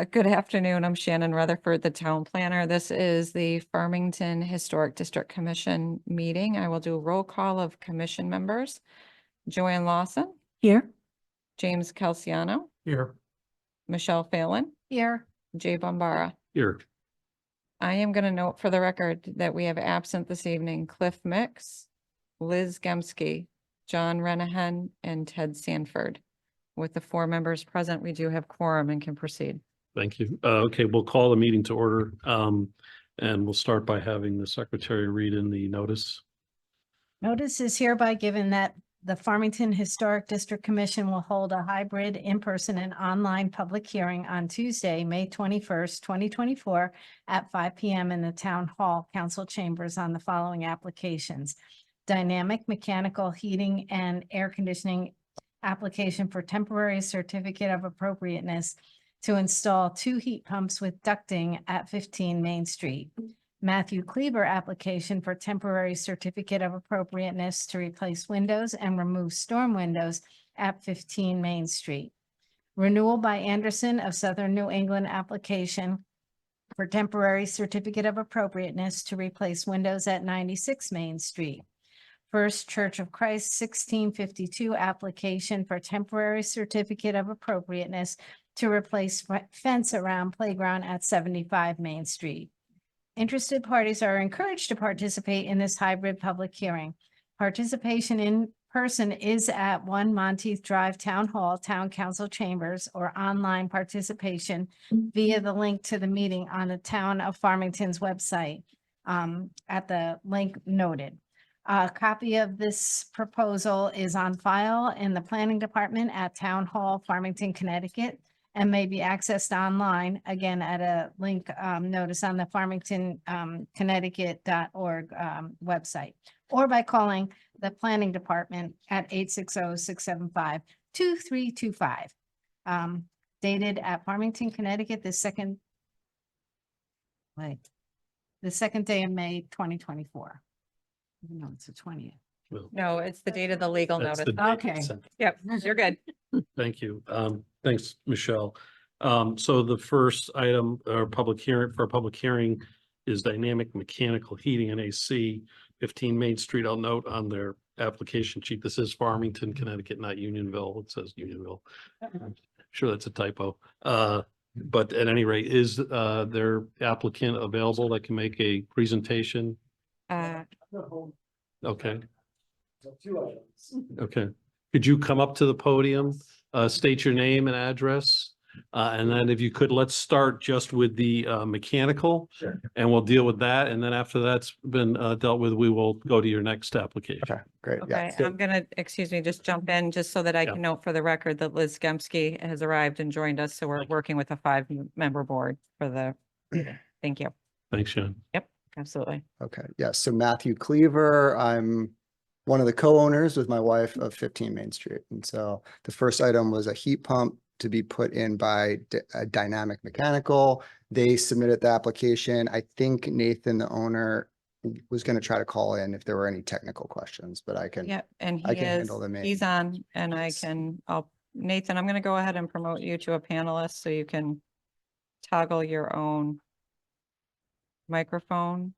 Good afternoon. I'm Shannon Rutherford, the town planner. This is the Farmington Historic District Commission meeting. I will do a roll call of commission members. Joanne Lawson, Here. James Calciano, Here. Michelle Phelan, Here. Jay Bombara. Here. I am going to note for the record that we have absent this evening Cliff Mix, Liz Gemsky, John Renahan, and Ted Sanford. With the 4 members present, we do have quorum and can proceed. Thank you. Okay, we'll call the meeting to order. And we'll start by having the secretary read in the notice. Notice is hereby given that the Farmington Historic District Commission will hold a hybrid in-person and online public hearing on Tuesday, May 21st, 2024 at 5 p.m. in the Town Hall Council Chambers on the following applications. Dynamic mechanical heating and air conditioning application for temporary certificate of appropriateness to install 2 heat pumps with ducting at 15 Main Street. Matthew Cleaver application for temporary certificate of appropriateness to replace windows and remove storm windows at 15 Main Street. Renewal by Anderson of Southern New England application for temporary certificate of appropriateness to replace windows at 96 Main Street. First Church of Christ 1652 application for temporary certificate of appropriateness to replace fence around playground at 75 Main Street. Interested parties are encouraged to participate in this hybrid public hearing. Participation in person is at 1 Monteith Drive Town Hall, Town Council Chambers, or online participation via the link to the meeting on the Town of Farmington's website at the link noted. A copy of this proposal is on file in the planning department at Town Hall, Farmington, Connecticut, and may be accessed online, again, at a link notice on the Farmington, Connecticut.org website, or by calling the planning department at 860-675-2325. Dated at Farmington, Connecticut, the second day of May, 2024. No, it's the 20th. No, it's the date of the legal That's notice. the date Okay. sent. Yep, you're good. Thank you. Thanks, Michelle. So the first item or public hearing is dynamic mechanical heating and AC, 15 Main Street. I'll note on their application sheet, this is Farmington, Connecticut, not Unionville. It says Unionville. I'm sure that's a typo. But at any rate, is their applicant available that can make a presentation? Okay. Okay. Could you come up to the podium, state your name and address? And then if you could, let's start just with the mechanical. Sure. And we'll deal with that. And then after that's been dealt with, we will go to your next application. Okay, great. Okay, Yeah. I'm gonna, excuse me, just jump in just so that I can note for the record that Liz Gemsky has arrived and joined us. So we're working with a 5-member board for the meeting. Thank you. Thanks, Sean. Yep, absolutely. Okay. Yeah. So Matthew Cleaver, I'm one of the co-owners with my wife of 15 Main Street. And so the first item was a heat pump to be put in by Dynamic Mechanical. They submitted the application. I think Nathan, the owner, was going to try to call in if there were any technical questions, but I can. Yep, and I he can is, handle the main. he's on, and Nathan, I'm gonna go ahead and promote you to a panelist so you can toggle your own microphone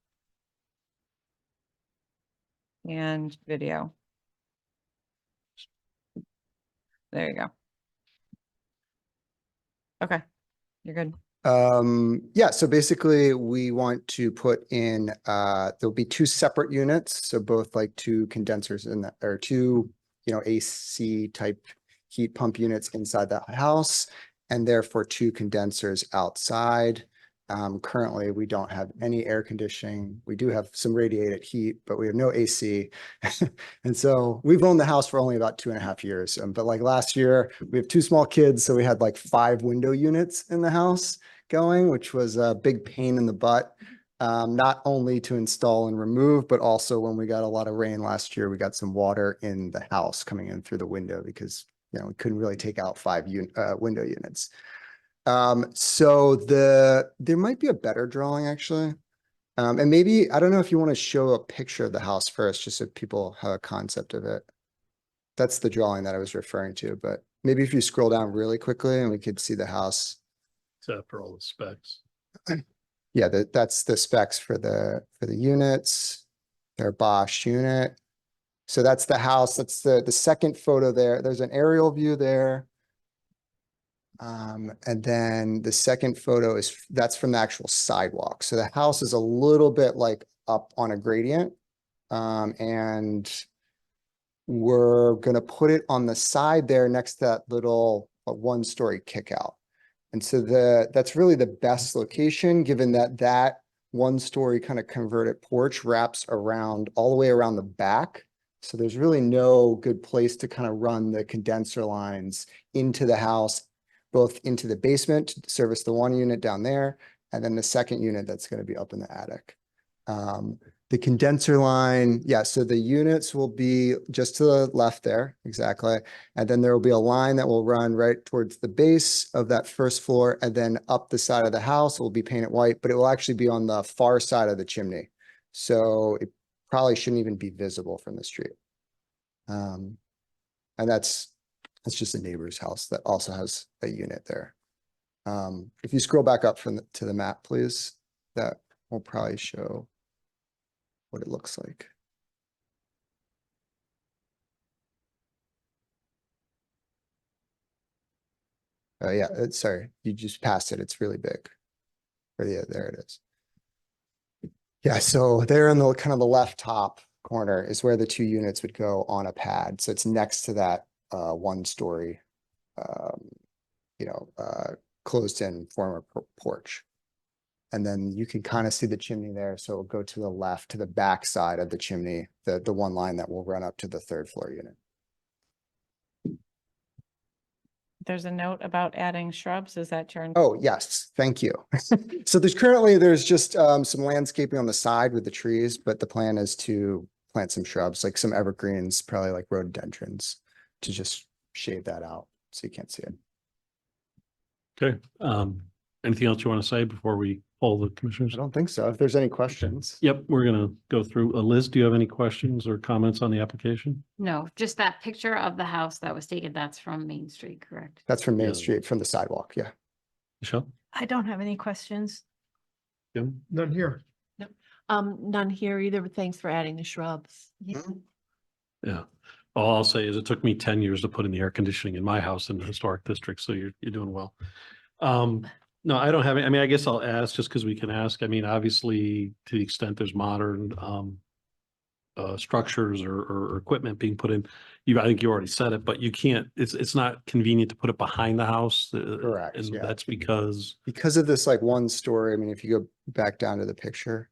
and video. There you go. Okay, you're good. Yeah, so basically we want to put in, there'll be 2 separate units. So both like 2 condensers in that, or 2, AC type heat pump units inside the house, and therefore 2 condensers outside. Currently we don't have any air conditioning. We do have some radiated heat, but we have no AC. And so we've owned the house for only about 2.5 years. But like last year, we have 2 small kids. So we had like 5 window units in the house going, which was a big pain in the butt, not only to install and remove, but also when we got a lot of rain last year, we got some water in the house coming in through the window because, we couldn't really take out 5 window units. So there might be a better drawing actually. And maybe, I don't know if you want to show a picture of the house first, just so people have a concept of it. That's the drawing that I was referring to, but maybe if you scroll down really quickly and we could see the house. after all the specs. Yeah, that's the specs for the units. Their Bosch unit. So that's the house. That's the second photo there. There's an aerial view there. And then the second photo that's from the actual sidewalk. So the house is a little bit like up on a gradient. And we're gonna put it on the side there next to that little one-story kickout. And so that's really the best location, given that one-story kind of converted porch wraps around all the way around the back. So there's really no good place to kind of run the condenser lines into the house, both into the basement to service the one unit down there, and then the second unit that's going to be up in the attic. The condenser line, yeah, so the units will be just to the left there, exactly. And then there will be a line that will run right towards the base of that first floor, and then up the side of the house. It will be painted white, but it will actually be on the far side of the chimney. So it probably shouldn't even be visible from the street. And that's just a neighbor's house that also has a unit there. If you scroll back up to the map, please, that will probably show what it looks like. Oh yeah, sorry, you just passed it. It's really big. Yeah, there it is. Yeah, so there in the kind of the left top corner is where the two units would go on a pad. So it's next to that one-story, closed in former porch. And then you can kind of see the chimney there. So it'll go to the left, to the back side of the chimney, the one line that will run up to the third floor unit. There's a note about adding shrubs. Is that your? Oh, yes, thank you. So there's just some landscaping on the side with the trees, but the plan is to plant some shrubs, like some evergreens, probably like rhododendrons, to just shade that out so you can't see it. Okay, anything else you want to say before we poll the commissioners? I don't think so. If there's any questions. Yep, we're gonna go through. Liz, do you have any questions or comments on the application? No, just that picture of the house that was taken, that's from Main Street, correct? That's from Main Yeah. Street, from the sidewalk, yeah. Michelle? I don't have any questions. Jim? None here. None here either, but thanks for adding the shrubs. Yeah. All I'll say is it took me 10 years to put in the air conditioning in my house in the historic district, so you're doing well. No, I don't have, I mean, I guess I'll ask just because we can ask. I mean, obviously, to the extent there's modern structures or equipment being put in, I think you already said it, but you can't, it's not convenient to put it behind the house. Correct, And yeah. that's because, Because of this like one story, I mean, if you go back down to the picture,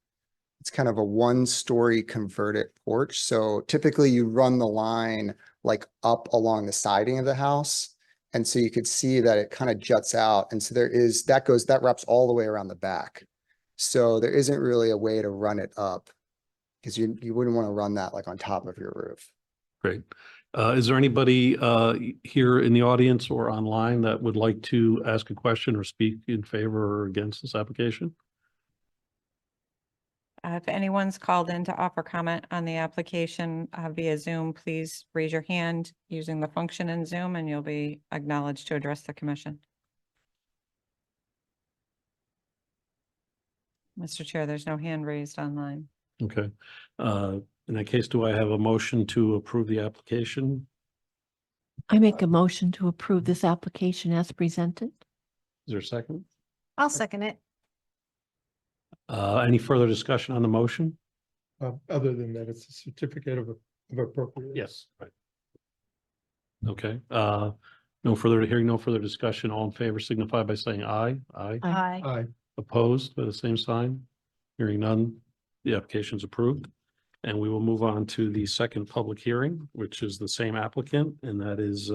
it's kind of a one-story converted porch. So typically you run the line like up along the siding of the house. And so you could see that it kind of juts out. And so that wraps all the way around the back. So there isn't really a way to run it up because you wouldn't want to run that like on top of your roof. great. Is there anybody here in the audience or online that would like to ask a question or speak in favor or against this application? If anyone's called in to offer comment on the application via Zoom, please raise your hand using the function in Zoom and you'll be acknowledged to address the commission. Mr. Chair, there's no hand raised online. Okay. In that case, do I have a motion to approve the application? I make a motion to approve this application as presented. Is there a second? I'll second it. Any further discussion on the motion? Other than that, it's a certificate of appropriate. Yes. Right. Okay, no further discussion. All in favor signify by saying aye. Aye. Aye. Aye. Opposed by the same sign? Hearing none, the application is approved. And we will move on to the second public hearing, which is the same applicant, and that is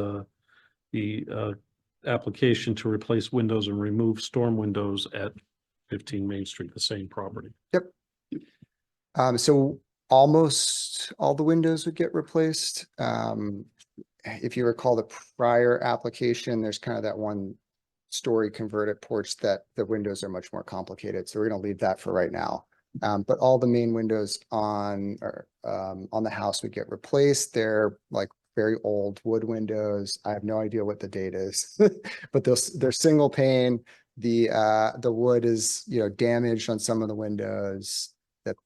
the application to replace windows and remove storm windows at 15 Main Street, the same property. So almost all the windows would get replaced. If you recall the prior application, there's kind of that one story converted porch that the windows are much more complicated. So we're going to leave that for right now. But all the main windows on the house would get replaced. They're like very old wood windows. I have no idea what the date is, but they're single pane. The wood is, you know, damaged on some of the windows that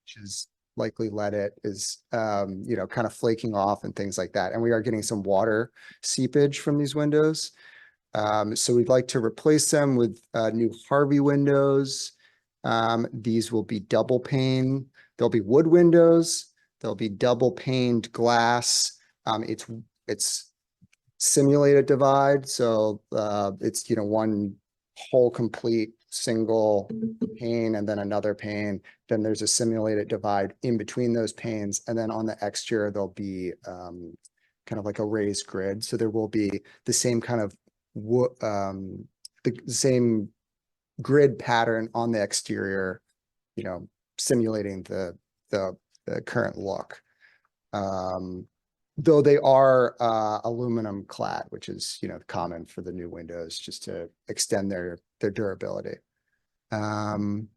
which is likely let it is, you know, kind of flaking off and things like that. And we are getting some water seepage from these windows. So we'd like to replace them with new Harvey windows. These will be double pane. There'll be wood windows. There'll be double paned glass. It's simulated divide. So it's, you know, one whole complete single pane and then another pane. Then there's a simulated divide in between those panes. And then on the exterior, there'll be kind of like a raised grid. So there will be the same kind of the same grid pattern on the exterior, you know, simulating the current look. Though they are aluminum clad, which is, you know, common for the new windows just to extend their durability. And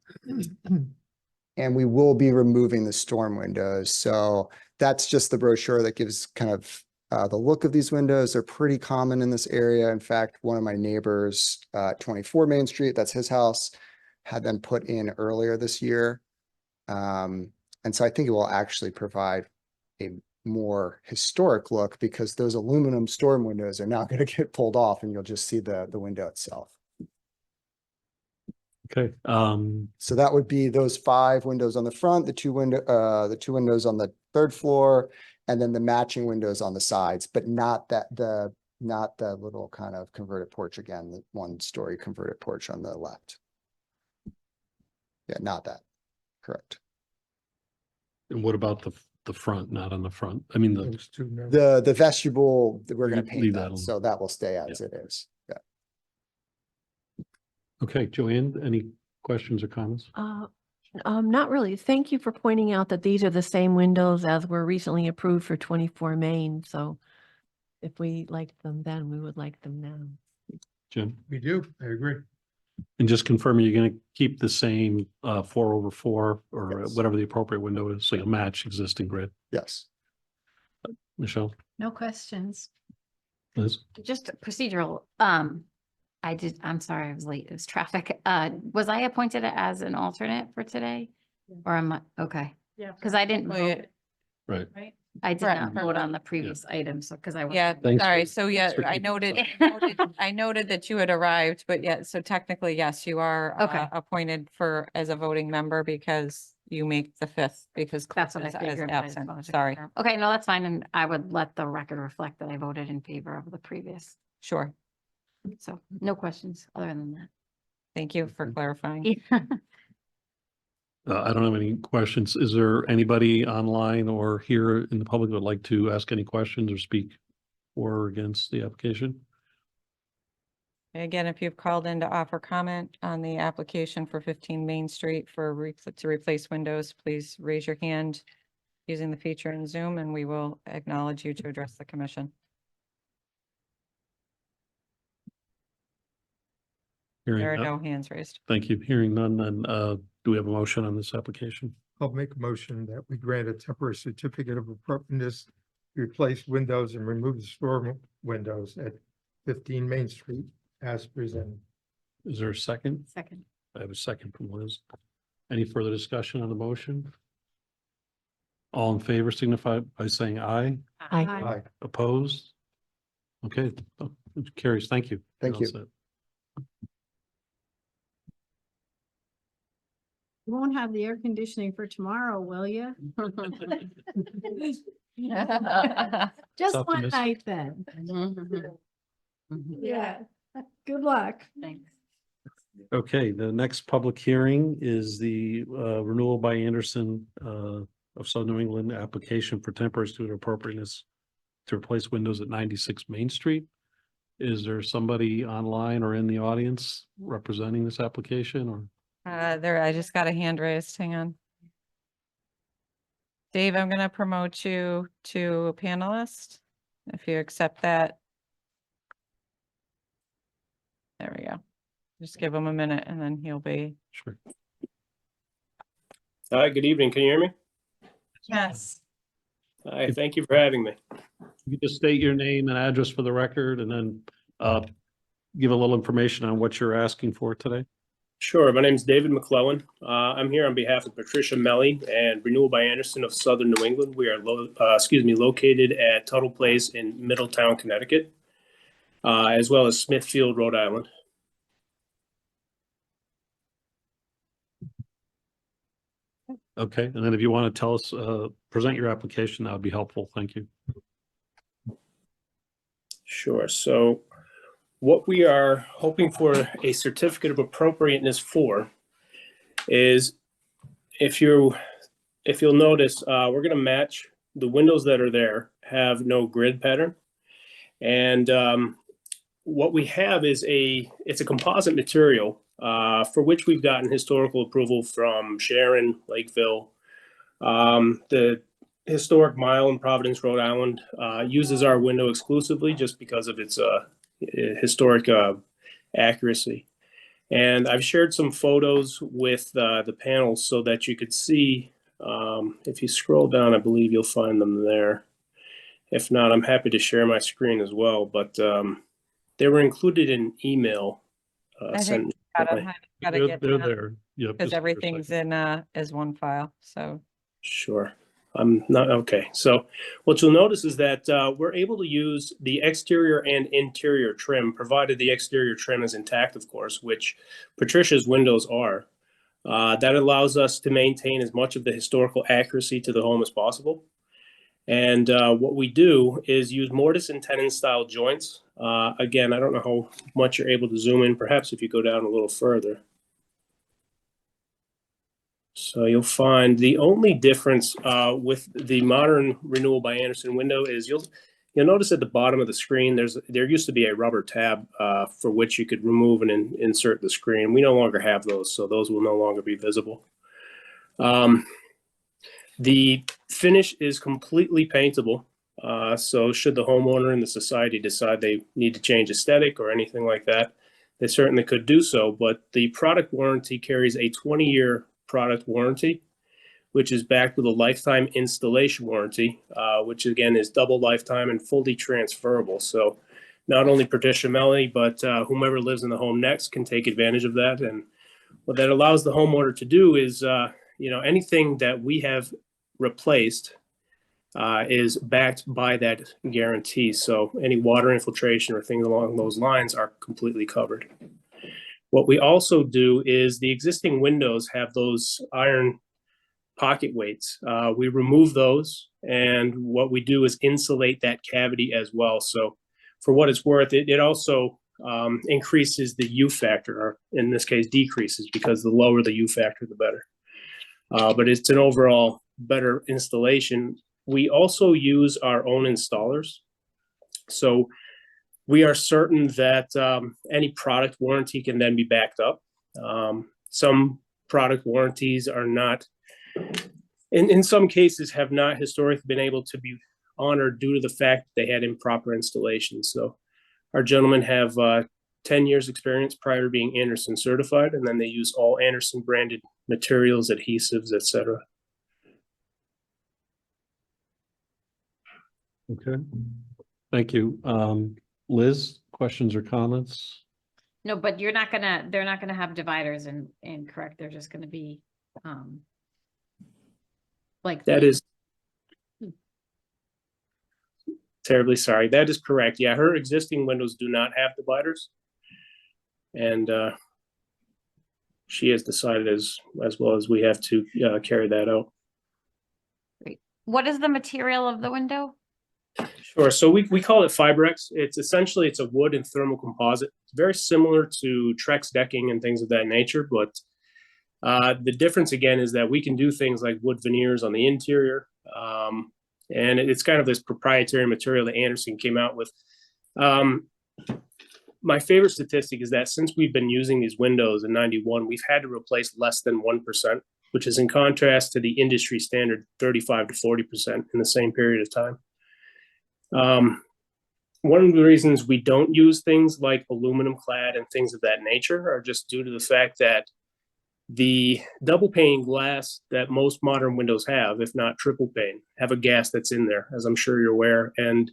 we will be removing the storm windows. So that's just the brochure that gives kind of the look of these windows. Are pretty common in this area. In fact, one of my neighbors, 24 Main Street, that's his house, had them put in earlier this year. And so I think it will actually provide a more historic look because those aluminum storm windows are now going to get pulled off and you'll just see the window itself. Okay, So that would be those 5 windows on the front, the two windows on the 3rd floor, and then the matching windows on the sides, but not the little kind of converted porch again, the 1-story converted porch on the left. Yeah, not that. Correct. and what about the front, not on the front? I mean, Those two, no. The vestibule, we're going to Leave paint that that, alone. so that will stay as it is. Yeah. okay, Joanne, any questions or comments? Not really. Thank you for pointing out that these are the same windows as were recently approved for 24 Main. So if we liked them then, we would like them now. Jim? We do, I agree. And just confirming, you're gonna keep the same 4/4 or Yes. whatever the appropriate window is, so you'll match existing grid. Yes. Michelle, No questions. Liz? Just procedural, I'm sorry, I was late. It was traffic. Was I appointed as an alternate for today? Or am I, okay, Yeah. because I didn't Well, yeah. vote. Right. Right. I did Correct. not vote on the previous item, so because I. Yeah, Thanks sorry. for- So yeah, thanks for I keeping noted, us I noted that you had arrived, but yeah, so technically, yes, you are Okay. appointed as a voting member because you make the 5th because Cliff That's what I is figured. but I just absent. wanted to Sorry. confirm. Okay, no, that's fine. And I would let the record reflect that I voted in favor of the previous. Sure. So no questions other than Thank you for Okay. clarifying. that. I don't have any questions. Is there anybody online or here in the public that would like to ask any questions or speak for or against the application? Again, if you've called in to offer comment on the application for 15 Main Street to replace windows, please raise your hand using the feature in Zoom and we will acknowledge you to address the commission. Hearing There are none- no hands raised. Thank you. Hearing none, then do we have a motion on this application? I'll make a motion that we grant a temporary certificate of appropriateness, to replace windows and remove the storm windows at 15 Main Street as presented. Is there a second? Second. I have a second from Liz. Any further discussion on the motion? All in favor signify by saying aye. Aye. Aye. Opposed? Okay, it carries. Thank you. Thank You're you. all set. You won't have the air conditioning for tomorrow, will you? Just one Optimistic. night then. Yeah. Good luck. Thanks. Okay, the next public hearing is the renewal by Anderson of South New England application for temporary student appropriateness to replace windows at 96 Main Street. Is there somebody online or in the audience representing this application or? I just got a hand raised. Hang on. Dave, I'm gonna promote you to a panelist. If you accept that. There we go. Just give him a minute and then he'll be. Sure. Hi, good evening. Can you hear me? Yes. Hi, thank you for having me. You just state your name and address for the record and then give a little information on what you're asking for today? Sure. My name is David McClellan. I'm here on behalf of Patricia Melly and Renewal by Anderson of Southern New England. We are located at Tuttle Place in Middletown, Connecticut, as well as Smithfield, Rhode Island. Okay, and then if you want to tell us, present your application, that would be helpful. Thank you. Sure. So what we are hoping for a certificate of appropriateness for is, if you'll notice, we're going to match the windows that are there have no grid pattern. And what we have is it's a composite material for which we've gotten historical approval from Sharon, Lakeville. The historic mile in Providence, Rhode Island uses our window exclusively just because of its historic accuracy. And I've shared some photos with the panels so that you could see, if you scroll down, I believe you'll find them there. If not, I'm happy to share my screen as well, but they were included in email. I sent think gotta They're get they're that, there. Yep. because just give me a everything's second. in as one file, so. Sure. I'm not okay. So what you'll notice is that we're able to use the exterior and interior trim, provided the exterior trim is intact, of course, which Patricia's windows are. That allows us to maintain as much of the historical accuracy to the home as possible. And what we do is use mortise and tenon style joints. Again, I don't know how much you're able to zoom in, perhaps if you go down a little further. So you'll find the only difference with the modern Renewal by Anderson window is you'll notice at the bottom of the screen there used to be a rubber tab for which you could remove and insert the screen. We no longer have those, so those will no longer be visible. The finish is completely paintable. So should the homeowner and the society decide they need to change aesthetic or anything like that, they certainly could do so. But the product warranty carries a 20-year product warranty, which is backed with a lifetime installation warranty, which again is double lifetime and fully transferable. So not only Patricia Melly, but whomever lives in the home next can take advantage of that. And what that allows the homeowner to do is, anything that we have replaced is backed by that guarantee. So any water infiltration or things along those lines are completely covered. What we also do is the existing windows have those iron pocket weights. We remove those, and what we do is insulate that cavity as well. So for what it's worth, it also increases the U factor, or in this case decreases, because the lower the U factor, the better. But it's an overall better installation. We also use our own installers. So we are certain that any product warranty can then be backed up. Some product warranties are not, in some cases, have not historically been able to be honored due to the fact that they had improper installation. So our gentlemen have 10 years experience prior to being Anderson certified, and then they use all Anderson branded materials, adhesives, etc. Okay, thank you. Liz, questions or comments? No, but they're not gonna have dividers and correct, they're just gonna be, like. That is terribly sorry. That is correct. Yeah, her existing windows do not have dividers. And she has decided as well as we have to carry that out. What is the material of the window? Sure. So we call it Fibrex. It's essentially a wood and thermal composite. It's very similar to Trex decking and things of that nature, but the difference again is that we can do things like wood veneers on the interior, and it's kind of this proprietary material that Anderson came out with. My favorite statistic is that since we've been using these windows in '91, we've had to replace less than 1%, which is in contrast to the industry standard 35 to 40% in the same period of time. One of the reasons we don't use things like aluminum clad and things of that nature are just due to the fact that the double pane glass that most modern windows have, if not triple pane, have a gas that's in there, as I'm sure you're aware. And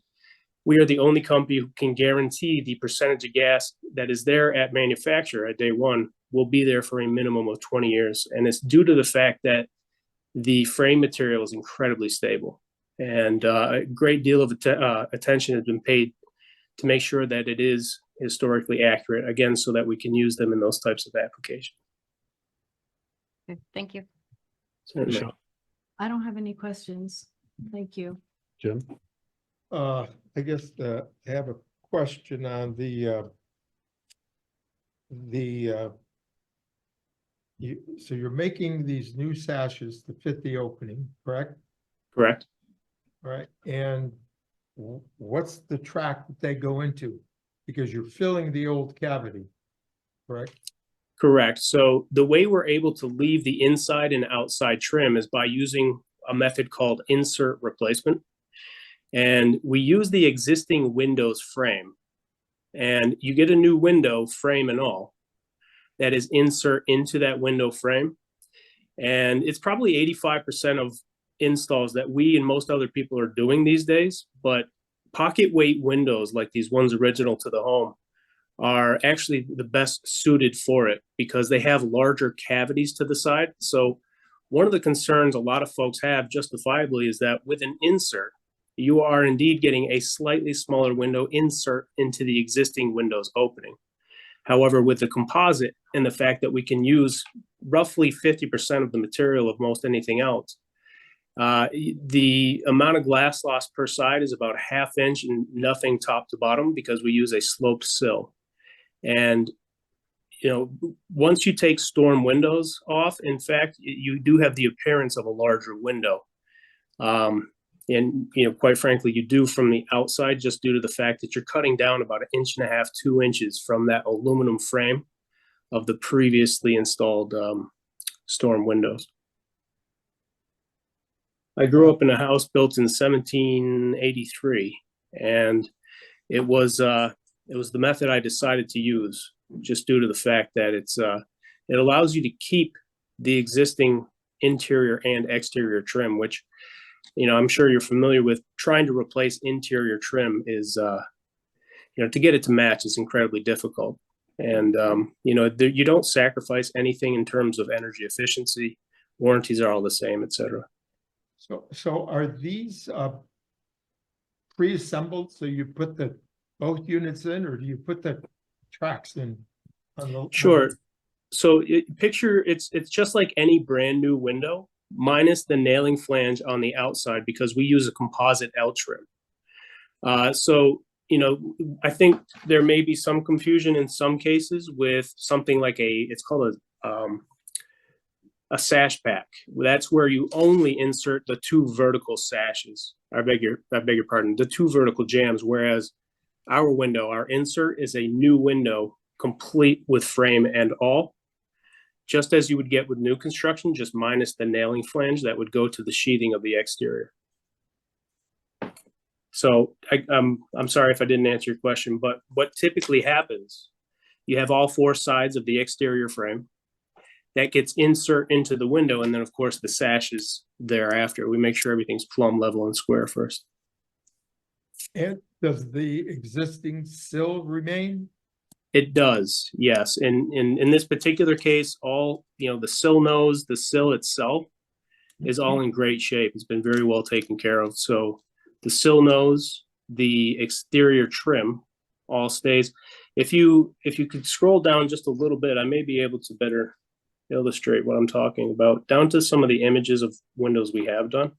we are the only company who can guarantee the percentage of gas that is there at manufacture at day one will be there for a minimum of 20 years. And it's due to the fact that the frame material is incredibly stable. And a great deal of attention has been paid to make sure that it is historically accurate, again, so that we can use them in those types of applications. Okay, thank you. Certainly. Michelle, I don't have any questions. Thank you. Jim? I guess, I have a question on so you're making these new sashes to fit the opening, correct? Correct. Right, and what's the track that they go into? Because you're filling the old cavity, correct? Correct. So the way we're able to leave the inside and outside trim is by using a method called insert replacement. And we use the existing Windows frame, and you get a new window frame and all that is insert into that window frame. And it's probably 85% of installs that we and most other people are doing these days, but pocket weight windows like these ones original to the home are actually the best suited for it because they have larger cavities to the side. So one of the concerns a lot of folks have justifiably is that with an insert, you are indeed getting a slightly smaller window insert into the existing Windows opening. However, with the composite and the fact that we can use roughly 50% of the material of most anything else, the amount of glass loss per side is about a ½ inch and nothing top to bottom because we use a sloped sill. And, you know, once you take storm windows off, in fact, you do have the appearance of a larger window. And, you know, quite frankly, you do from the outside just due to the fact that you're cutting down about 1.5 inches, 2 inches from that aluminum frame of the previously installed storm windows. I grew up in a house built in 1783, and it was the method I decided to use just due to the fact that it allows you to keep the existing interior and exterior trim, which, you know, I'm sure you're familiar with. Trying to replace interior trim is, you know, to get it to match is incredibly difficult. And, you know, you don't sacrifice anything in terms of energy efficiency. Warranties are all the same, et cetera. So are these pre-assembled? So you put both units in, or do you put the tracks in? Sure. So picture it's just like any brand new window, minus the nailing flange on the outside because we use a composite L trim. So, you know, I think there may be some confusion in some cases with something like it's called a sash pack. That's where you only insert the 2 vertical sashes. I beg your pardon, the 2 vertical jambs, whereas our window, our insert is a new window complete with frame and all, just as you would get with new construction, just minus the nailing flange that would go to the sheathing of the exterior. So I'm sorry if I didn't answer your question, but what typically happens, you have all 4 sides of the exterior frame that gets insert into the window. And then of course the sashes thereafter. We make sure everything's plumb level and square first. And does the existing sill remain? It does, yes. In this particular case, all, you know, the sill nose, the sill itself is all in great shape. It's been very well taken care of. So the sill nose, the exterior trim all stays. If you could scroll down just a little bit, I may be able to better illustrate what I'm talking about, down to some of the images of windows we have done.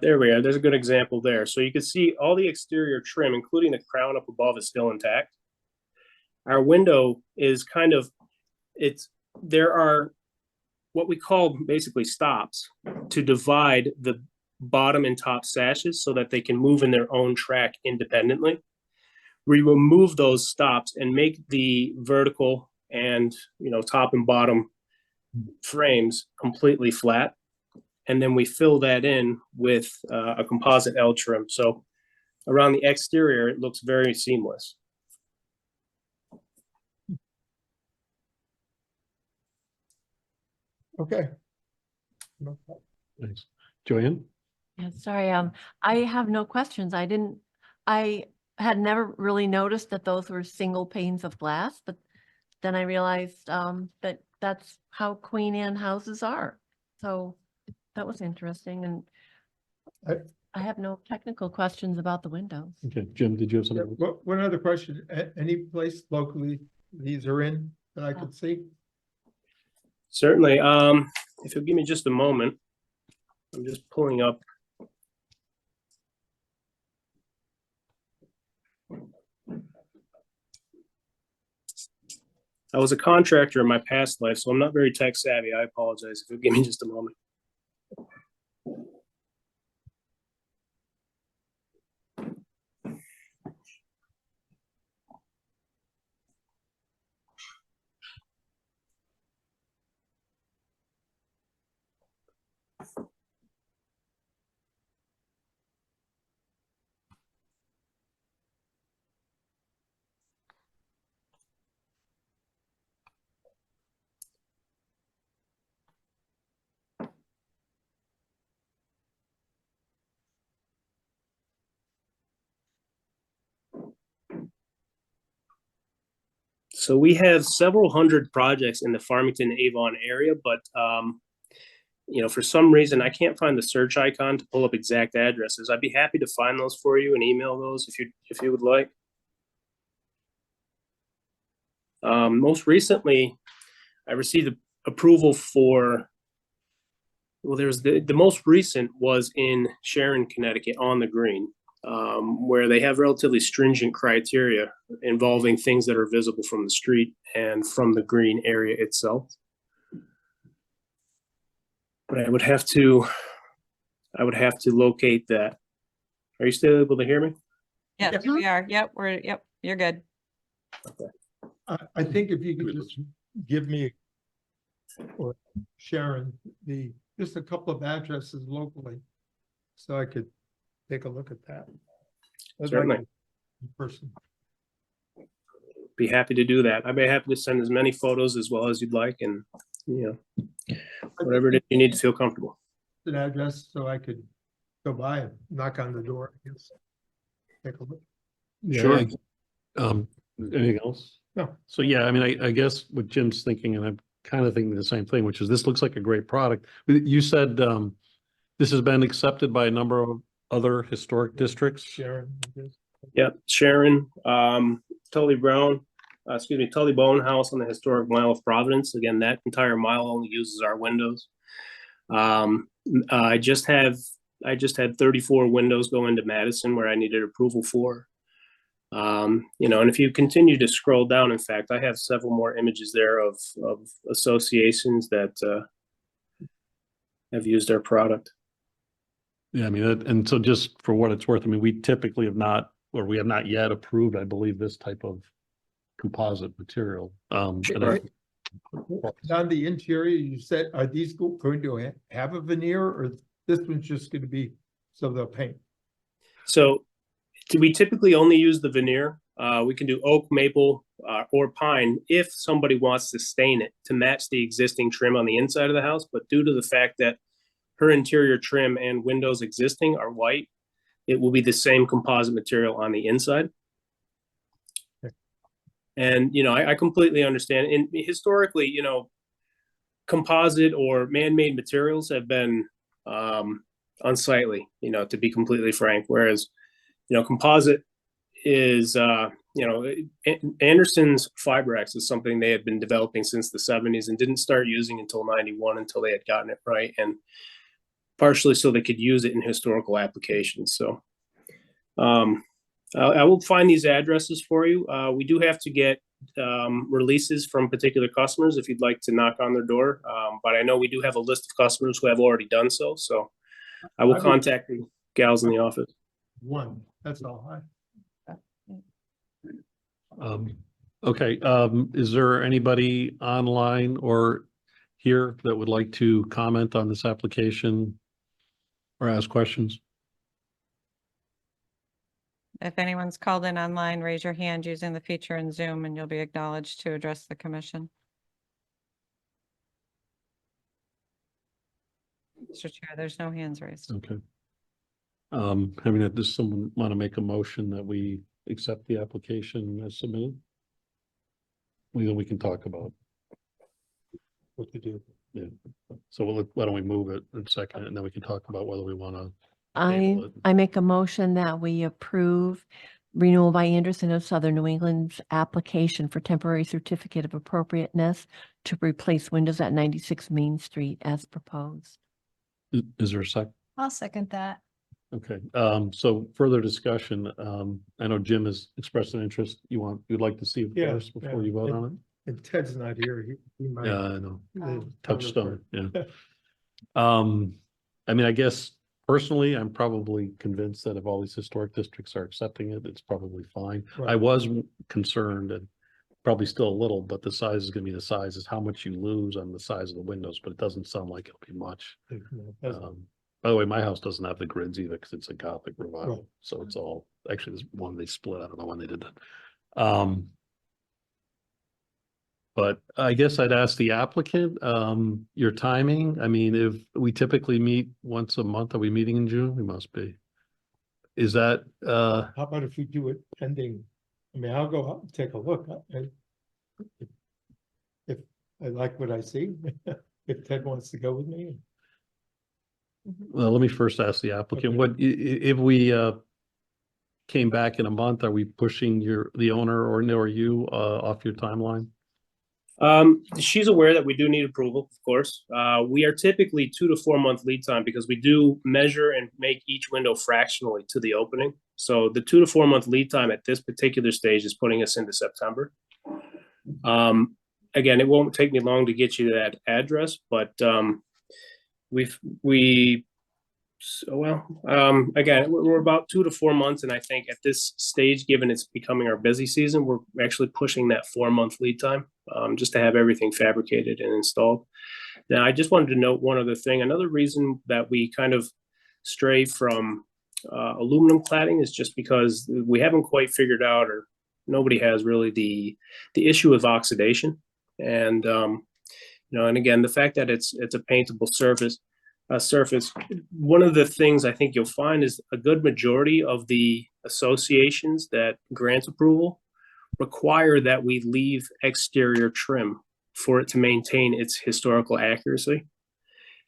There we are. There's a good example there. So you can see all the exterior trim, including the crown up above, is still intact. Our window is kind of, there are what we call basically stops to divide the bottom and top sashes so that they can move in their own track independently. We remove those stops and make the vertical and, you know, top and bottom frames completely flat. And then we fill that in with a composite L trim. So around the exterior, it looks very seamless. Okay. Thanks. Joanne? Yeah, sorry, I have no questions. I had never really noticed that those were single panes of glass, but then I realized, that that's how Queen Anne houses are. So that was interesting, and I have no technical questions about the windows. Okay, Jim, did you have something? One other question, any place locally these are in that I could see? Certainly. If you'll give me just a moment, I'm just pulling up. I was a contractor in my past life, so I'm not very tech savvy. I apologize. If you'll give me just a moment. So we have several hundred projects in the Farmington Avon area, but for some reason I can't find the search icon to pull up exact addresses. I'd be happy to find those for you and email those if you would like. Most recently, I received approval for. Well, there's the most recent was in Sharon, Connecticut, on the green, where they have relatively stringent criteria involving things that are visible from the street and from the green area itself. But I would have to locate that. Are you still able to hear me? Yeah, we are. Yep, you're good. I think if you could just give me or Sharon just a couple of addresses locally, so I could take a look at that. I'd like Certainly. to in person. Be happy to do that. I'd be happy to send as many photos as well as you'd like, and whatever it is you need to feel comfortable. An address so I could go by and knock on the door, I guess. Take a look. Sure. Anything else? No. So yeah, I mean, I guess what Jim's thinking, and I'm kind of thinking the same thing, which is this looks like a great product. You said this has been accepted by a number of other historic districts. Sharon, I guess. Yep, Sharon, Tully Bone House on the historic mile of Providence. Again, that entire mile only uses our windows. I just had 34 windows go into Madison where I needed approval for. And if you continue to scroll down, in fact, I have several more images there of associations that have used our product. Yeah, I mean, and so just for what it's worth, I mean, we typically have not, or we have not yet approved, I believe, this type of composite material. On the interior, you said, are these going to have a veneer, or this one's just going to be so they'll paint? So we typically only use the veneer. We can do oak, maple, or pine if somebody wants to stain it to match the existing trim on the inside of the house. But due to the fact that her interior trim and windows existing are white, it will be the same composite material on the inside. And, I completely understand. And historically, composite or man-made materials have been unsightly, to be completely frank. Whereas, composite is, Anderson's Fibrex is something they had been developing since the 70s and didn't start using until 91 until they had gotten it right. And partially so they could use it in historical applications. So I will find these addresses for you. We do have to get releases from particular customers if you'd like to knock on their door. But I know we do have a list of customers who have already done so. So I will contact the gals in the office. One, that's all. Okay, is there anybody online or here that would like to comment on this application or ask questions? If anyone's called in online, raise your hand using the feature in Zoom and you'll be acknowledged to address the commission. Mr. Chair, there's no hands raised. Okay. Having that, does someone want to make a motion that we accept the application as submitted? We can talk about, What to do. so why don't we move it in a second and then we can talk about whether we want to. I, I make a motion that we approve renewal by Anderson of Southern New England's application for temporary certificate of appropriateness to replace windows at 96 Main Street as proposed. Is there a second? I'll second that. Okay, so further discussion, I know Jim has expressed an interest. You'd like to see it Yeah, first before yeah. you vote on it? And Ted's not here. He might. Yeah, I know. live Touchstone, down yeah. the I mean, I guess personally, I'm probably convinced that if all these historic districts are accepting it, it's probably fine. I Right. was concerned and probably still a little, but the size is gonna be the size, is how much you lose on the size of the windows, but it doesn't sound like it'll be much. road. No, doesn't. By the way, my house doesn't have the grids either because it's a Gothic Right. revival, so it's all, actually, there's one they split, I don't know when they did that. But I guess I'd ask the applicant, your timing, I mean, if we typically meet once a month, are we meeting in June? We must be. Is that, How about if we do it pending? I mean, I'll go out and take a look. If I like what I see, if Ted wants to go with me. well, let me first ask the applicant, what, if we, came back in a month, are we pushing the owner or you, off your timeline? She's aware that we do need approval, of course. We are typically 2 to 4 month lead time because we do measure and make each window fractionally to the opening. So the 2 to 4 month lead time at this particular stage is putting us into September. Again, it won't take me long to get you that address, but again, we're about 2 to 4 months, and I think at this stage, given it's becoming our busy season, we're actually pushing that 4 month lead time, just to have everything fabricated and installed. Now, I just wanted to note one other thing. Another reason that we kind of stray from aluminum cladding is just because we haven't quite figured out, or nobody has really, the issue of oxidation, and and again, the fact that it's a paintable surface. One of the things I think you'll find is a good majority of the associations that grant approval require that we leave exterior trim for it to maintain its historical accuracy.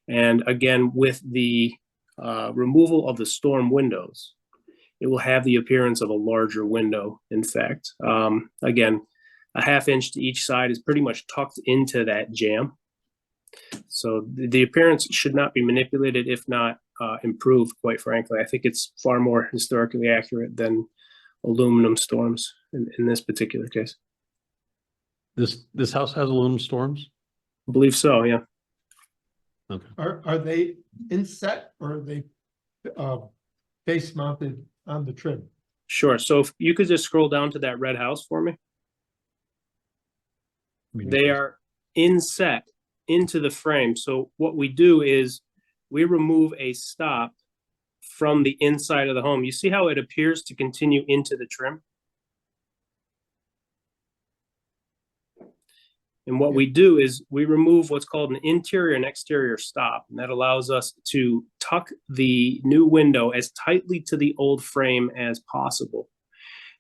And again, with the removal of the storm windows, it will have the appearance of a larger window. In fact, again, a 1/2 inch to each side is pretty much tucked into that jamb. So the appearance should not be manipulated, if not improved, quite frankly. I think it's far more historically accurate than aluminum storms in this particular case. This house has aluminum storms? I believe so, yeah. Okay. Are they inset or are they face mounted on the trim? Sure. So if you could just scroll down to that red house for me. They are inset into the frame. So what we do is we remove a stop from the inside of the home. You see how it appears to continue into the trim? And what we do is we remove what's called an interior and exterior stop, and that allows us to tuck the new window as tightly to the old frame as possible.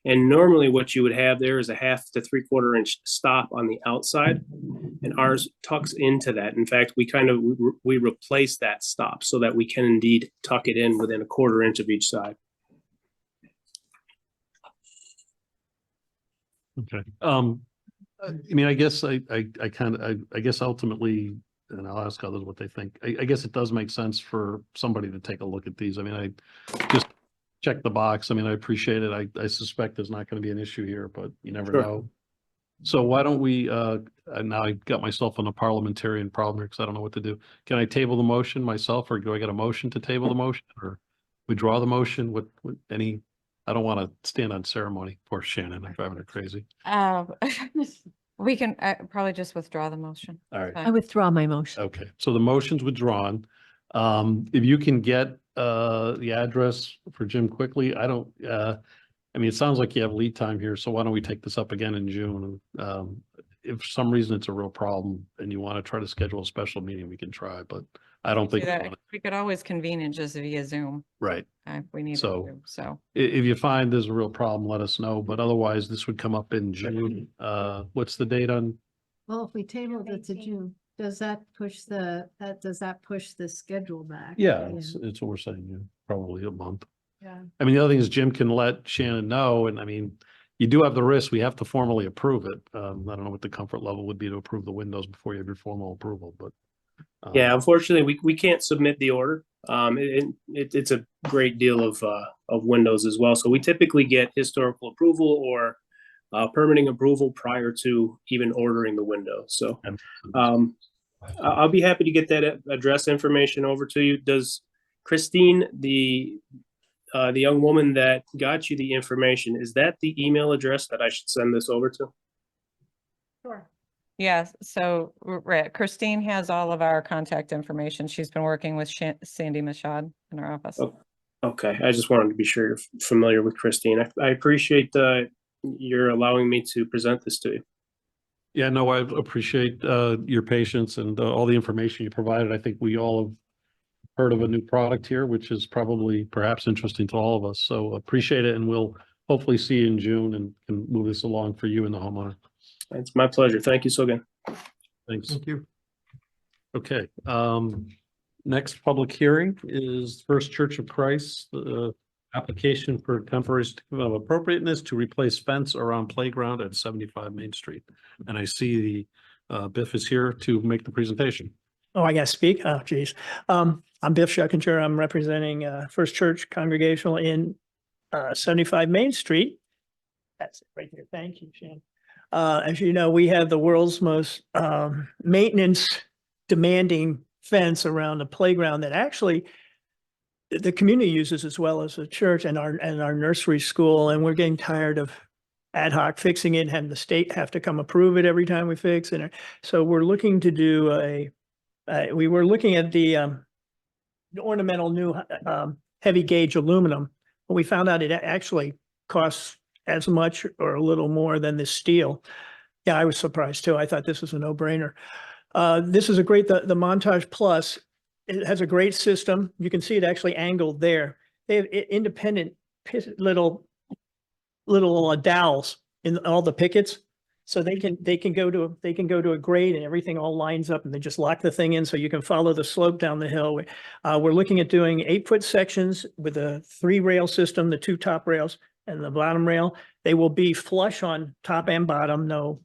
And normally what you would have there is a 1/2 to 3/4 inch stop on the outside, and ours tucks into that. In fact, we replace that stop so that we can indeed tuck it in within a 1/4 inch of each side. Okay. I mean, I guess I guess ultimately, and I'll ask others what they think. I guess it does make sense for somebody to take a look at these. I mean, I just check the box. I mean, I appreciate it. I suspect there's not going to be an issue here, but you never Sure. know. So why don't we, now I got myself on a parliamentarian problem here because I don't know what to do. Can I table the motion myself, or do I get a motion to table the motion, or withdraw the motion? What any, I don't want to stand on ceremony. Poor Shannon, I'm driving her crazy. We can probably just withdraw the motion. All right. Fine. I withdraw my motion. Okay, so the motion's withdrawn. If you can get the address for Jim quickly, I mean, it sounds like you have lead time here, so why don't we take this up again in June? if for some reason it's a real problem and you want to try to schedule a special meeting, we can try, but I don't Do think. that. We could always convene it just via Zoom Right. if we needed So- to, so. If you find there's a real problem, let us know, but otherwise this would come up in June. What's the date on? Well, if we tabled it to June, does that push the schedule back? Yeah, it's what we're saying, yeah, probably a month. Yeah. I mean, the other thing is Jim can let Shannon know, and I mean, you do have the risk, we have to formally approve it. I don't know what the comfort level would be to approve the windows before you have your formal approval, but. Yeah, unfortunately, we can't submit the order. It's a great deal of windows as well. So we typically get historical approval or permitting approval prior to even ordering the window. So I'll be happy to get that address information over to you. Does Christine, the young woman that got you the information, is that the email address that I should send this over to? Sure. Yes, so right, Christine has all of our contact information. She's been working with Sandy Mashad in our office. Oh. Okay, I just wanted to be sure you're familiar with Christine. I appreciate you're allowing me to present this to you. Yeah, no, I appreciate your patience and all the information you provided. I think we all have heard of a new product here, which is probably perhaps interesting to all of us. So appreciate it, and we'll hopefully see you in June and can move this along for you and the homeowner. It's my pleasure. Thank you so again. Thanks. Thank you. Okay, next public hearing is First Church of Christ, application for temporary certificate of appropriateness to replace fence around playground at 75 Main Street. And I see the Biff is here to make the presentation. Oh, I gotta speak? Oh, geez. I'm Biff Schuckinger. I'm representing First Church Congregational in 75 Main Street. That's it right there. Thank you, Shannon. As you know, we have the world's most maintenance demanding fence around the playground that actually the community uses as well as the church and our nursery school. And we're getting tired of ad hoc fixing it and having the state have to come approve it every time we fix it. So we're looking to do we were looking at the ornamental new heavy gauge aluminum, but we found out it actually costs as much or a little more than the steel. Yeah, I was surprised too. I thought this was a no-brainer. This is a great, the Montage Plus, it has a great system. You can see it actually angled there. They have independent little dowels in all the pickets. So they can go to a grade and everything all lines up and they just lock the thing in so you can follow the slope down the hill. We're looking at doing 8-foot sections with a 3-rail system, the 2 top rails and the bottom rail. They will be flush on top and bottom, no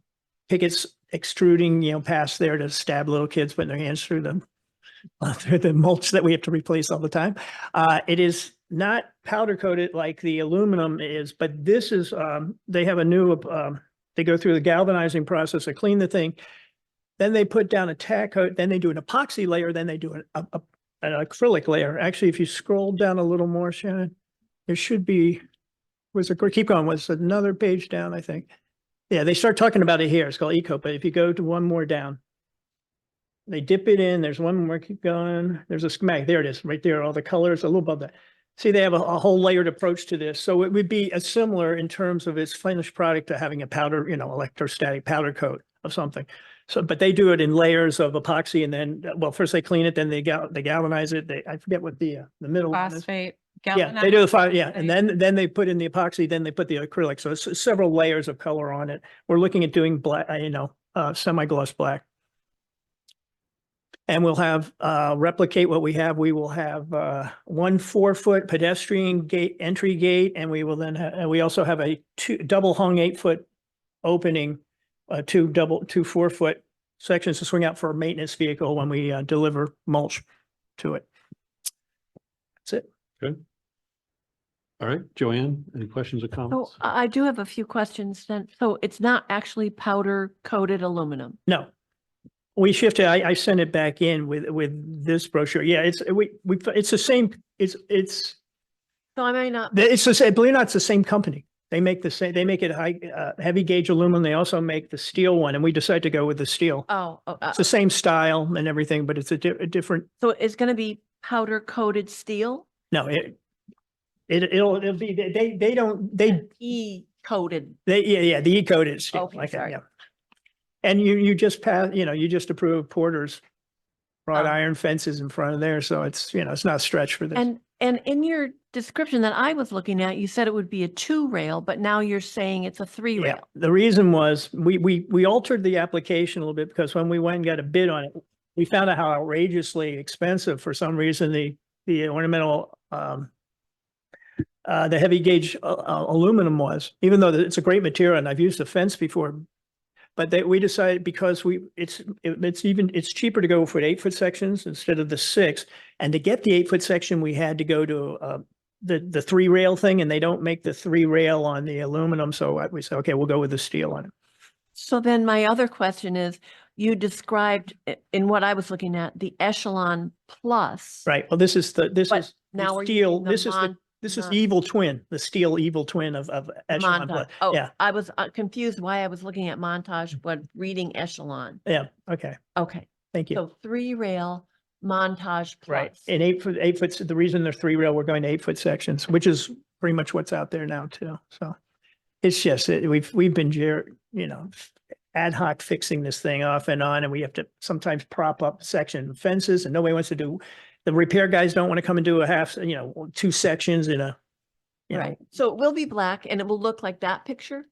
pickets extruding, past there to stab little kids putting their hands through the mulch that we have to replace all the time. It is not powder coated like the aluminum is, but this is, they have a new, they go through the galvanizing process, they clean the thing, then they put down a tack coat, then they do an epoxy layer, then they do an acrylic layer. Actually, if you scroll down a little more, Shannon, there should be, keep going, was another page down, I think. Yeah, they start talking about it here. It's called eco, but if you go to one more down, they dip it in. There's one more, keep going. There's a schematic. There it is, right there. All the colors, a little above that. See, they have a whole layered approach to this. So it would be a similar in terms of its finished product to having a powder, electrostatic powder coat of something. So, but they do it in layers of epoxy, and then, well, first they clean it, then they galvanize it. I forget what the middle one is. Phosphate. Yeah, they do the fire, yeah, galvanized. and then they put in the epoxy, then they put the acrylic. So it's several layers of color on it. We're looking at doing black, semi-gloss black. And we'll have, replicate what we have. We will have, 1 4-foot pedestrian gate, entry gate, and we will then have, we also have a double hung 8-foot opening, 2 4-foot sections to swing out for a maintenance vehicle when we, deliver mulch to it. That's it. Good. All right, Joanne, any questions or So comments? I do have a few questions then. So it's not actually powder coated aluminum. No. We shifted, I sent it back in with this brochure. Yeah, it's the same, it's So I may not, the same, believe it or not, it's the same company. They make the same, they make it high, heavy gauge aluminum. They also make the steel one, and we decided to go with the steel. It's the same style and everything, but it's a different, so it's going to be powder coated steel? no, it'll be, they don't, E-coated. yeah, the E-coated steel. Okay, like that, sorry. yeah. And you just you just approved Porter's wrought Oh. iron fences in front of there. So it's, it's not a stretch for this. And in your description that I was looking at, you said it would be a 2-rail, but now you're saying it's a 3-rail. Yeah, the reason was we altered the application a little bit because when we went and got a bid on it, we found out how outrageously expensive for some reason the ornamental the heavy gauge aluminum was, even though it's a great material and I've used the fence before. But we decided because it's cheaper to go for 8-foot sections instead of the 6. And to get the 8-foot section, we had to go to the 3-rail thing, and they don't make the 3-rail on the aluminum. So we said, okay, we'll go with the steel on it. So then my other question is, you described in what I was looking at, the Echelon Plus. Right. Well, this is But the now we're steel. using the This is mon- evil twin, the steel evil twin of Echelon. Montage. Plus. Oh, Yeah. I was confused why I was looking at Montage, but reading Echelon. Yeah. Okay. Okay, Thank you. so 3-rail Montage Right. Plus. And 8-foot, the reason they're 3-rail, we're going to 8-foot sections, which is pretty much what's out there now too. So it's just, we've been, ad hoc fixing this thing off and on, and we have to sometimes prop up section fences and nobody wants to do, the repair guys don't want to come and do a half, 2 sections in a, you know. Right, so it will be black and it will look like that picture?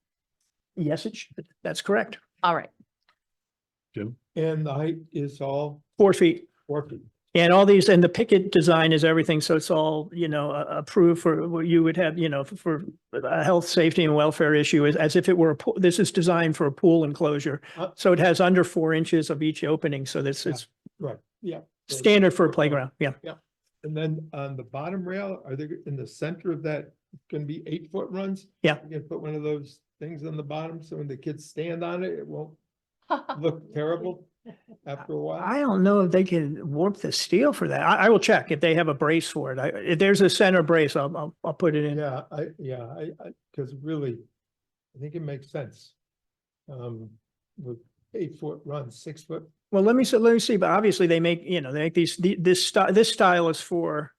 Yes, it should. That's correct. All right, Jim? And the height is all 4 feet. 4 feet. And all these, and the picket design is everything, so it's all, approved for what you would have, for a health, safety and welfare issue, as if it were, this is designed for a pool enclosure. So it has under 4 inches of each opening, so this is Right, yeah. So- standard for a playground, yeah. And then on the bottom rail, are they in the center of that, gonna be 8-foot runs? Yeah. You can put one of those things on the bottom, so when the kids stand on it, it won't look terrible after a while. I don't know if they can warp the steel for that. I will check if they have a brace for it. If there's a center brace, I'll put it in. I, because really, I think it makes sense. With 8-foot runs, 6-foot, Well, let me see, but obviously they make, they make this style is for,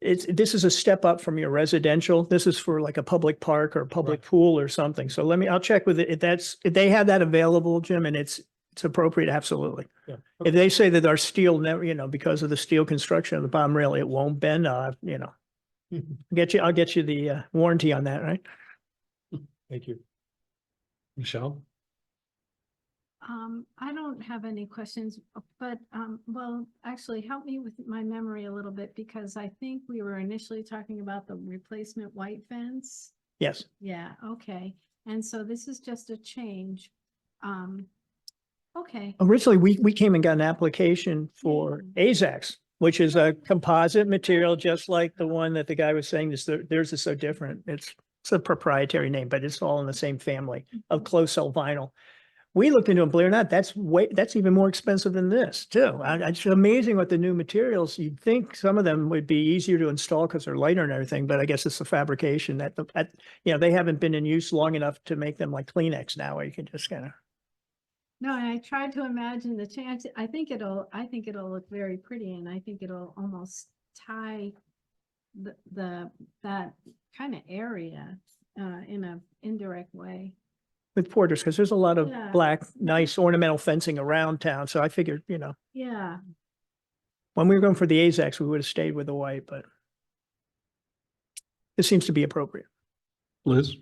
this is a step up from your residential. This is for like a public park or a public pool or something. So I'll check with it. If they have that available, Jim, and it's appropriate, absolutely. yeah. If they say that our steel never, because of the steel construction of the bottom rail, it won't bend, I'll get you the warranty on that, right? Thank you. Michelle? I don't have any questions, but, well, actually help me with my memory a little bit because I think we were initially talking about the replacement white fence. Yes. Yeah, okay. And so this is just a change. Okay. Originally, we came and got an application for AZAX, which is a composite material, just like the one that the guy was saying, theirs is so different. It's a proprietary name, but it's all in the same family of closed cell vinyl. We looked into it, believe it or not, that's even more expensive than this too. It's amazing what the new materials, you'd think some of them would be easier to install because they're lighter and everything, but I guess it's the fabrication that, they haven't been in use long enough to make them like Kleenex now, where you can just kind of. No, and I tried to imagine the chance. I think it'll look very pretty and I think it'll almost tie that kind of area in a indirect way. With Porter's, because there's a lot of Yeah. black, nice ornamental fencing around town. So I figured, Yeah. when we were going for the AZAX, we would have stayed with the white, but this seems to be appropriate. Liz?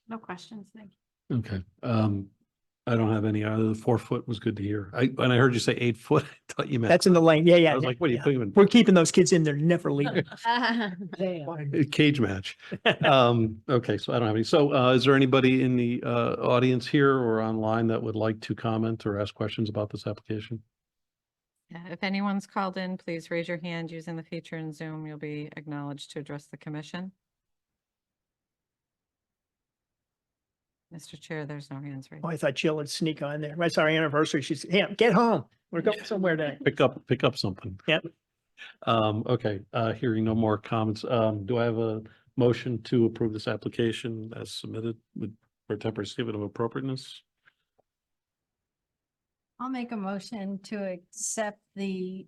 No questions, thank you. Okay, I don't have any, the 4 foot was good to hear. When I heard you say 8 foot, I thought you meant. That's in the lane. Yeah, yeah. I was yeah, like, what are you yeah. putting We're keeping those kids in there, never leaving. in? Cage match. Okay, so I don't have any. So, is there anybody in the, audience here or online that would like to comment or ask questions about this application? Yeah, if anyone's called in, please raise your hand using the feature in Zoom. You'll be acknowledged to address the commission. Mr. Chair, there's no hands raised. Oh, I thought Jill would sneak on there. It's our anniversary. She's, yeah, get home. We're going somewhere today. Pick up something. Yep. Okay, hearing no more comments, do I have a motion to approve this application as submitted for temporary certificate of appropriateness? I'll make a motion to accept the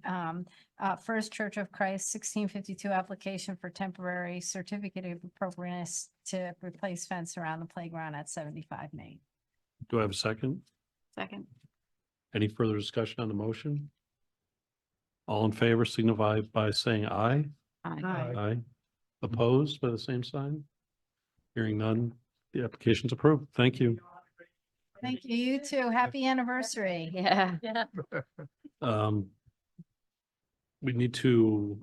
First Church of Christ 1652 application for temporary certificate of appropriateness to replace fence around the playground at 75 Main. Do I have a second? Second. Any further discussion on the motion? All in favor signify by saying aye. Aye. Aye. Opposed by the same sign? Hearing none, the application's approved. Thank you. Thank you. You too. Happy anniversary. Yeah. Um, we need to,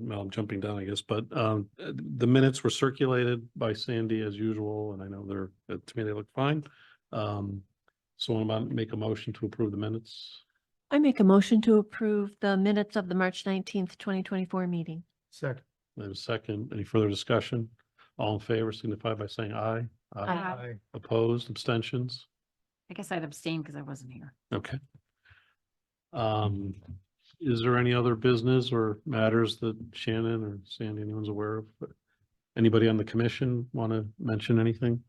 well, I'm jumping down, I guess, but, the minutes were circulated by Sandy as usual, and I know to me, they look fine. So I'm about to make a motion to approve the minutes. I make a motion to approve the minutes of the March 19th, 2024 meeting. Second. There's a second. Any further discussion? All in favor signify by saying aye. Aye. Opposed, abstentions? I guess I'd abstain because I wasn't here. Okay. Is there any other business or matters that Shannon or Sandy, anyone's aware of? Anybody on the commission want to mention anything?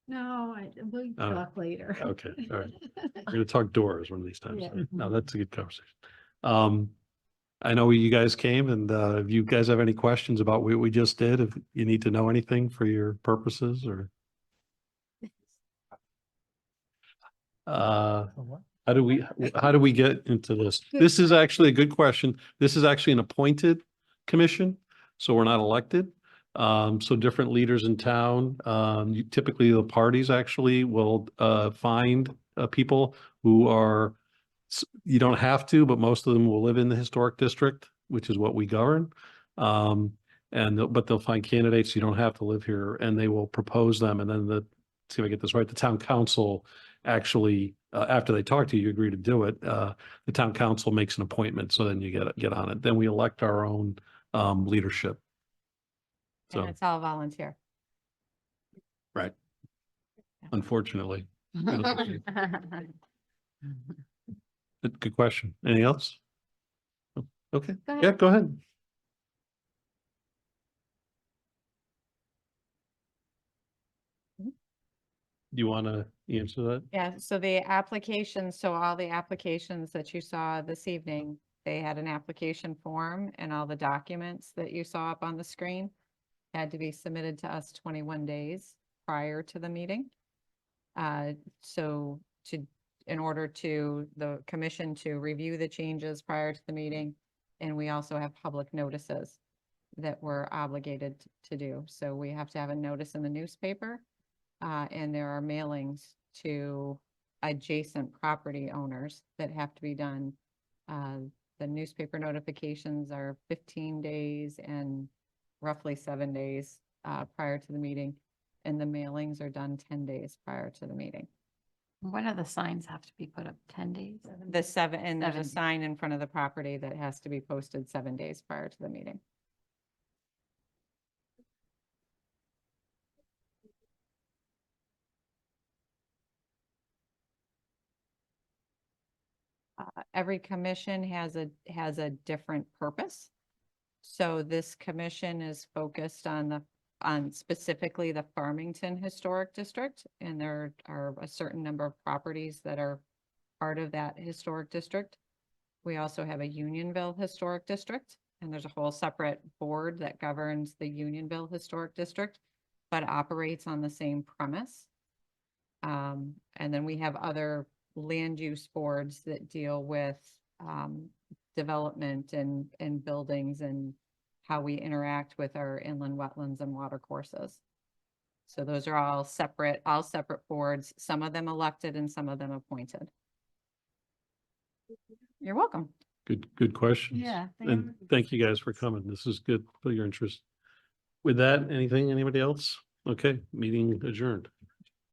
No, we'll Oh. talk later. Okay, all right. We're gonna talk doors one of these times. Yeah. No, that's a good conversation. I know you guys came and, if you guys have any questions about what we just did, if you need to know anything for your purposes or. How do we get into this? This is actually a good question. This is actually an appointed commission, so we're not elected. So different leaders in town, typically the parties actually will, find, people who are, you don't have to, but most of them will live in the historic district, which is what we govern. But they'll find candidates, you don't have to live here, and they will propose them, and then see if I get this right, the town council actually, after they talk to you, you agree to do it, the town council makes an appointment, so then you get on it. Then we elect our own, leadership. And So, it's all volunteer. right. Unfortunately. Good question. Anything else? Okay, Go ahead. yeah, go ahead. Do you want to answer that? Yeah, so the applications, so all the applications that you saw this evening, they had an application form and all the documents that you saw up on the screen had to be submitted to us 21 days prior to the meeting. So in order to the commission to review the changes prior to the meeting, and we also have public notices that we're obligated to do. So we have to have a notice in the newspaper, and there are mailings to adjacent property owners that have to be done. The newspaper notifications are 15 days and roughly 7 days prior to the meeting. And the mailings are done 10 days prior to the meeting. When do the signs have to be put up? 10 days? There's a 7 sign in front of the property that has to be posted 7 days prior to the meeting. Every commission has a different purpose. So this commission is focused on specifically the Farmington Historic District, and there are a certain number of properties that are part of that historic district. We also have a Unionville Historic District, and there's a whole separate board that governs the Unionville Historic District, but operates on the same premise. And then we have other land use boards that deal with development and buildings and how we interact with our inland wetlands and water courses. So those are all separate boards, some of them elected and some of them appointed. You're welcome. Good questions. Yeah. And thank you guys for coming. This is good for your interest. With that, anybody else? Okay, meeting adjourned.